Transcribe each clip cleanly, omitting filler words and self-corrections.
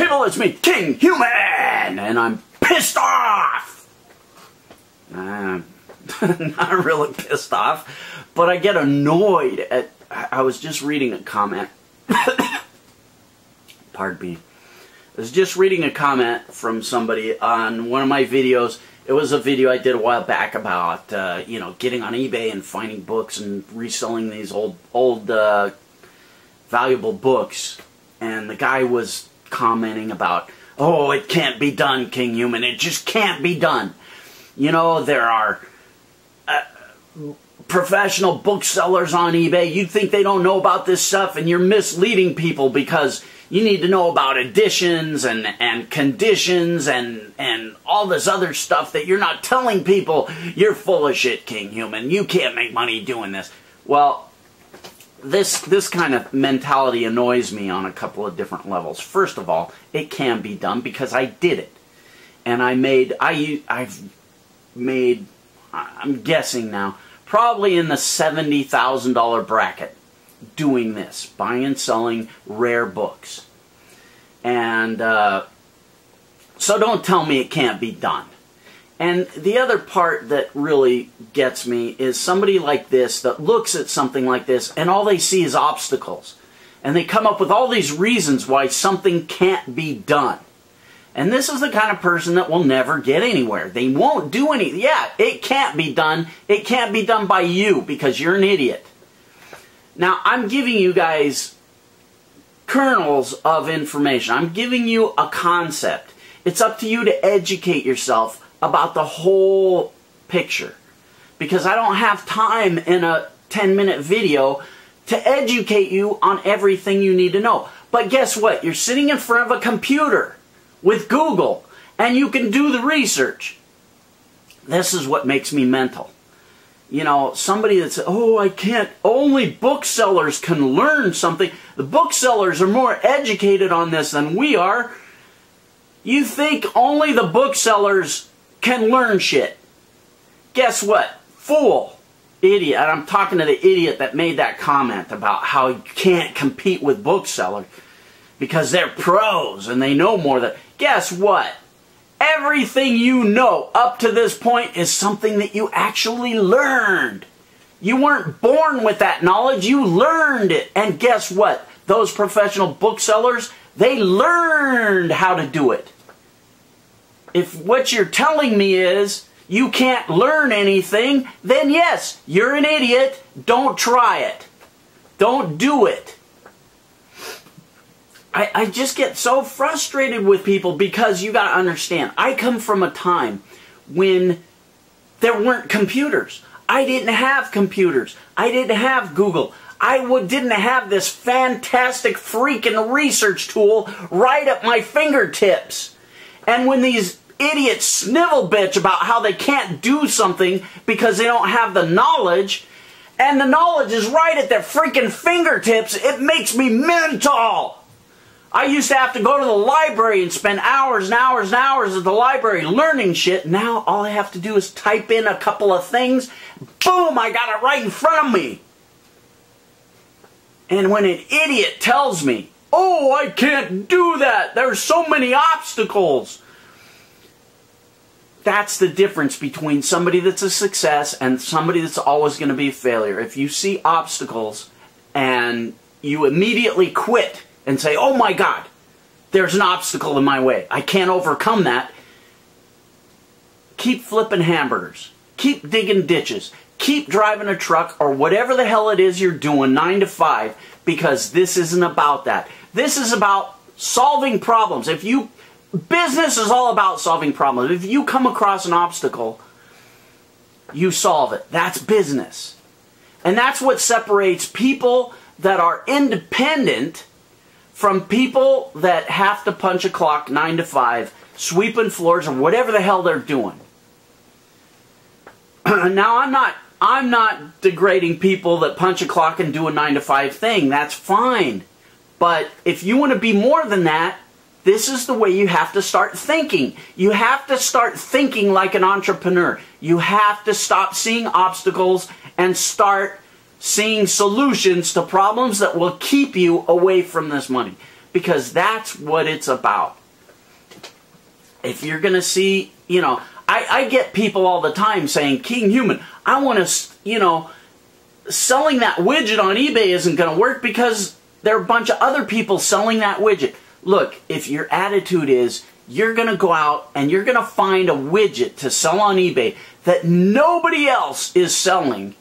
people, it's me, Kinghuman, and I'm pissed off. Not really pissed off, but I get annoyed at, I was just reading a comment, pardon me, I was just reading a comment from somebody on one of my videos. It was a video I did a while back about, you know, getting on eBay and finding books and reselling these old valuable books. And the guy was commenting about, oh, it can't be done, Kinghuman. It just can't be done. You know, there are professional booksellers on eBay. You think they don't know about this stuff, and you're misleading people because you need to know about editions and conditions and all this other stuff that you're not telling people. You're full of shit, Kinghuman. You can't make money doing this. Well, this kind of mentality annoys me on a couple of different levels. First of all, it can be done because I did it. And I'm guessing now, probably in the $70,000 bracket doing this, buying and selling rare books. And so don't tell me it can't be done. And the other part that really gets me is somebody like this that looks at something like this and all they see is obstacles. And they come up with all these reasons why something can't be done. And this is the kind of person that will never get anywhere. They won't do anything. Yeah, it can't be done. It can't be done by you because you're an idiot. Now, I'm giving you guys kernels of information. I'm giving you a concept. It's up to you to educate yourself about the whole picture. Because I don't have time in a 10-minute video to educate you on everything you need to know. But guess what? You're sitting in front of a computer with Google, and you can do the research. This is what makes me mental. You know, somebody that says, oh, I can't, only booksellers can learn something. The booksellers are more educated on this than we are. You think only the booksellers can learn shit. Guess what? Fool. Idiot. And I'm talking to the idiot that made that comment about how you can't compete with booksellers because they're pros and they know more than... Guess what? Everything you know up to this point is something that you actually learned. You weren't born with that knowledge, you learned it. And guess what? Those professional booksellers, they learned how to do it. If what you're telling me is you can't learn anything, then yes, you're an idiot. Don't try it. Don't do it. I just get so frustrated with people because you got to understand, I come from a time when there weren't computers. I didn't have computers. I didn't have Google. I didn't have this fantastic freaking research tool right at my fingertips. And when these idiots snivel bitch about how they can't do something because they don't have the knowledge, and the knowledge is right at their freaking fingertips, it makes me mental. I used to have to go to the library and spend hours and hours and hours at the library learning shit. Now all I have to do is type in a couple of things. Boom, I got it right in front of me. And when an idiot tells me, oh, I can't do that, there's so many obstacles. That's the difference between somebody that's a success and somebody that's always going to be a failure. If you see obstacles and you immediately quit and say, oh my God, there's an obstacle in my way, I can't overcome that. Keep flipping hamburgers. Keep digging ditches. Keep driving a truck or whatever the hell it is you're doing 9 to 5, because this isn't about that. This is about solving problems. Business is all about solving problems. If you come across an obstacle, you solve it. That's business. And that's what separates people that are independent from people that have to punch a clock 9 to 5, sweeping floors or whatever the hell they're doing. Now, I'm not degrading people that punch a clock and do a 9 to 5 thing. That's fine. But if you want to be more than that, this is the way you have to start thinking. You have to start thinking like an entrepreneur. You have to stop seeing obstacles and start seeing solutions to problems that will keep you away from this money. because that's what it's about. If you're going to see, you know, I get people all the time saying, Kinghuman, I want to, you know, selling that widget on eBay isn't going to work because there are a bunch of other people selling that widget. Look, if your attitude is you're going to go out and you're going to find a widget to sell on eBay that nobody else is selling,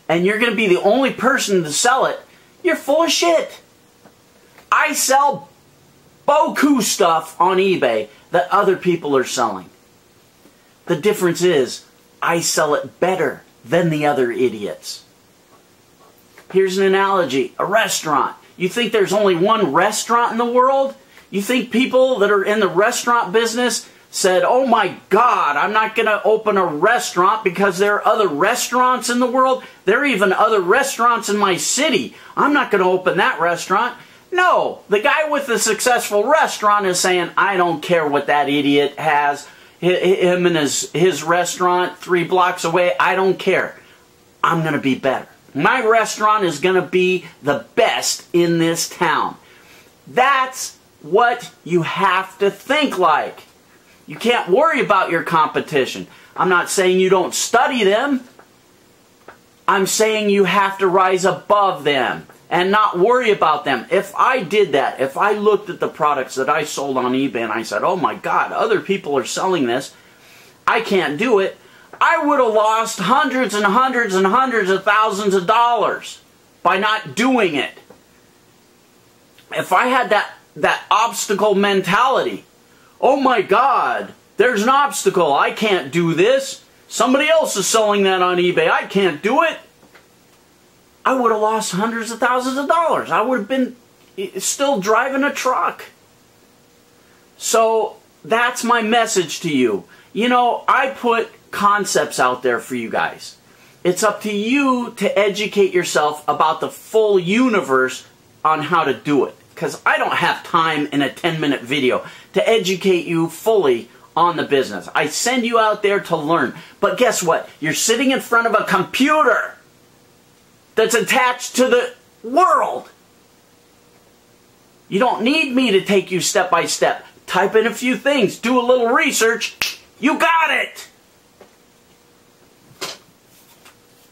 and you're going to be the only person to sell it, you're full of shit. I sell boku stuff on eBay that other people are selling. The difference is I sell it better than the other idiots. Here's an analogy. A restaurant. You think there's only one restaurant in the world? You think people that are in the restaurant business said, oh my God, I'm not going to open a restaurant because there are other restaurants in the world? There are even other restaurants in my city. I'm not going to open that restaurant. No, the guy with the successful restaurant is saying, I don't care what that idiot has, him and his restaurant 3 blocks away, I don't care. I'm going to be better. My restaurant is going to be the best in this town. That's what you have to think like. You can't worry about your competition. I'm not saying you don't study them. I'm saying you have to rise above them and not worry about them. If I did that, if I looked at the products that I sold on eBay and I said, oh my God, other people are selling this, I can't do it, I would have lost hundreds and hundreds and hundreds of thousands of dollars by not doing it. If I had that obstacle mentality, oh my God, there's an obstacle, I can't do this, somebody else is selling that on eBay, I can't do it, I would have lost hundreds of thousands of dollars. I would have been still driving a truck. So that's my message to you. You know, I put concepts out there for you guys. It's up to you to educate yourself about the full universe on how to do it. Because I don't have time in a 10-minute video to educate you fully on the business. I send you out there to learn. But guess what? You're sitting in front of a computer that's attached to the world. You don't need me to take you step by step. Type in a few things, do a little research, you got it!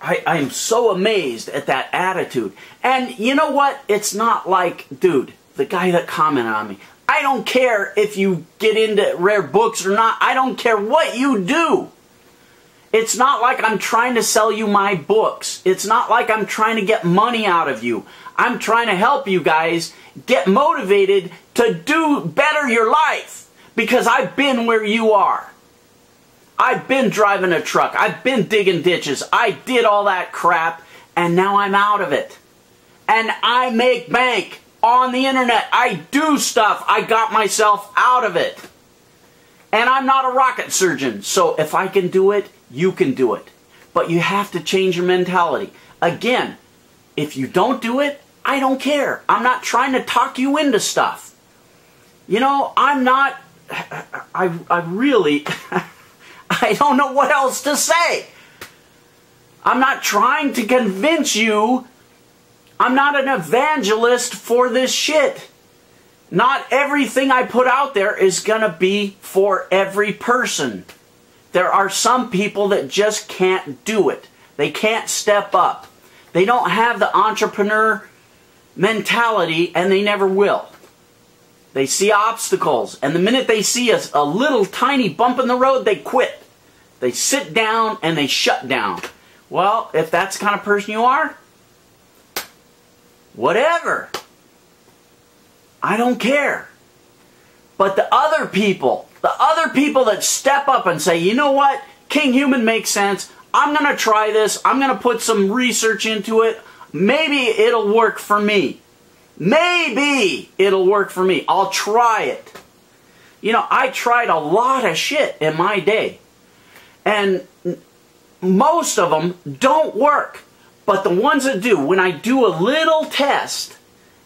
I'm so amazed at that attitude. And you know what? It's not like, dude, the guy that commented on me, I don't care if you get into rare books or not. I don't care what you do. It's not like I'm trying to sell you my books. It's not like I'm trying to get money out of you. I'm trying to help you guys get motivated to do better your life. Because I've been where you are. I've been driving a truck. I've been digging ditches. I did all that crap. And now I'm out of it. And I make bank on the internet. I do stuff. I got myself out of it. And I'm not a rocket surgeon. So if I can do it, you can do it. But you have to change your mentality. Again, if you don't do it, I don't care. I'm not trying to talk you into stuff. You know, I'm not... I really... I don't know what else to say. I'm not trying to convince you. I'm not an evangelist for this shit. Not everything I put out there is going to be for every person. There are some people that just can't do it. They can't step up. They don't have the entrepreneur mentality, and they never will. They see obstacles, and the minute they see a little tiny bump in the road, they quit. They sit down and they shut down. Well, if that's the kind of person you are, whatever. I don't care. But the other people that step up and say, you know what, Kinghuman makes sense, I'm going to try this, I'm going to put some research into it, maybe it'll work for me. Maybe it'll work for me. I'll try it. You know, I tried a lot of shit in my day. And most of them don't work. But the ones that do, when I do a little test,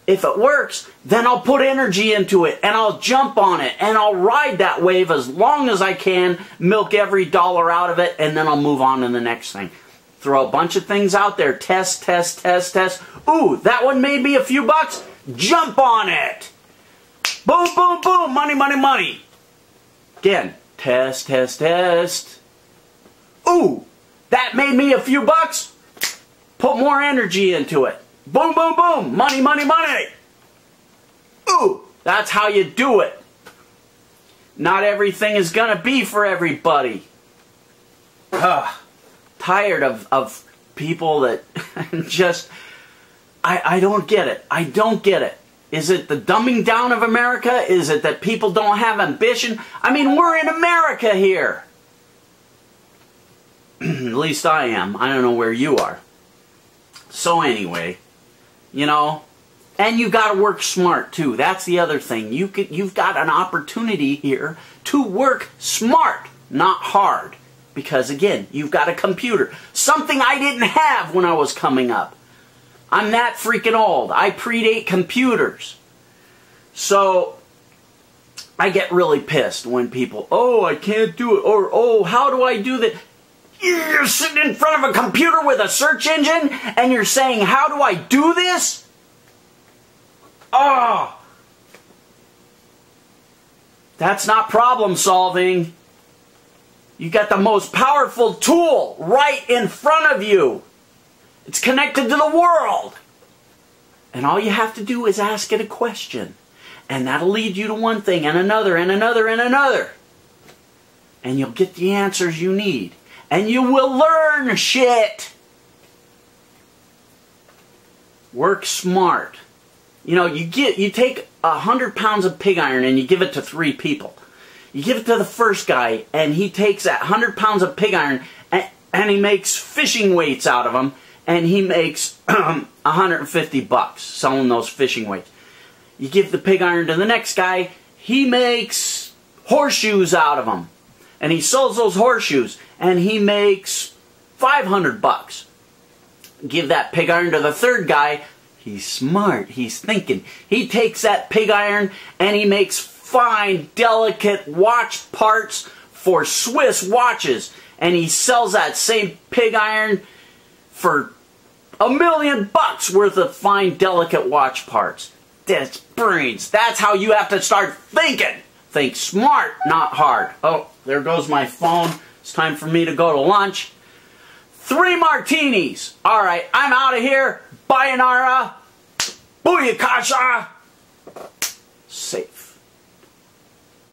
if it works, then I'll put energy into it, and I'll jump on it, and I'll ride that wave as long as I can, milk every dollar out of it, and then I'll move on to the next thing. Throw a bunch of things out there, test, test, test, test. Ooh, that one made me a few bucks. Jump on it. Boom, boom, boom. Money, money, money. Again, test, test, test. Ooh, that made me a few bucks. Put more energy into it. Boom, boom, boom. Money, money, money. Ooh, that's how you do it. Not everything is going to be for everybody. Tired of people that just... I don't get it. I don't get it. Is it the dumbing down of America? Is it that people don't have ambition? I mean, we're in America here. At least I am. I don't know where you are. So anyway, you know, and you got to work smart too. That's the other thing. You've got an opportunity here to work smart, not hard. Because again, you've got a computer. Something I didn't have when I was coming up. I'm that freaking old. I predate computers. So I get really pissed when people, oh, I can't do it. Or, oh, how do I do that? You're sitting in front of a computer with a search engine and you're saying, how do I do this? Oh, that's not problem solving. You got the most powerful tool right in front of you. It's connected to the world. And all you have to do is ask it a question. And that'll lead you to one thing and another and another and another. And you'll get the answers you need. And you will learn shit. Work smart. You know, you take 100 pounds of pig iron and you give it to 3 people. You give it to the first guy and he takes that 100 pounds of pig iron and he makes fishing weights out of them. And he makes 150 bucks selling those fishing weights. You give the pig iron to the next guy, he makes horseshoes out of them. And he sells those horseshoes and he makes 500 bucks. Give that pig iron to the third guy, he's smart, he's thinking. He takes that pig iron and he makes fine, delicate watch parts for Swiss watches. And he sells that same pig iron for $1 million worth of fine, delicate watch parts. That's brains. That's how you have to start thinking. Think smart, not hard. Oh, there goes my phone. It's time for me to go to lunch. 3 martinis. All right, I'm out of here. Bayonara. Booyakasha.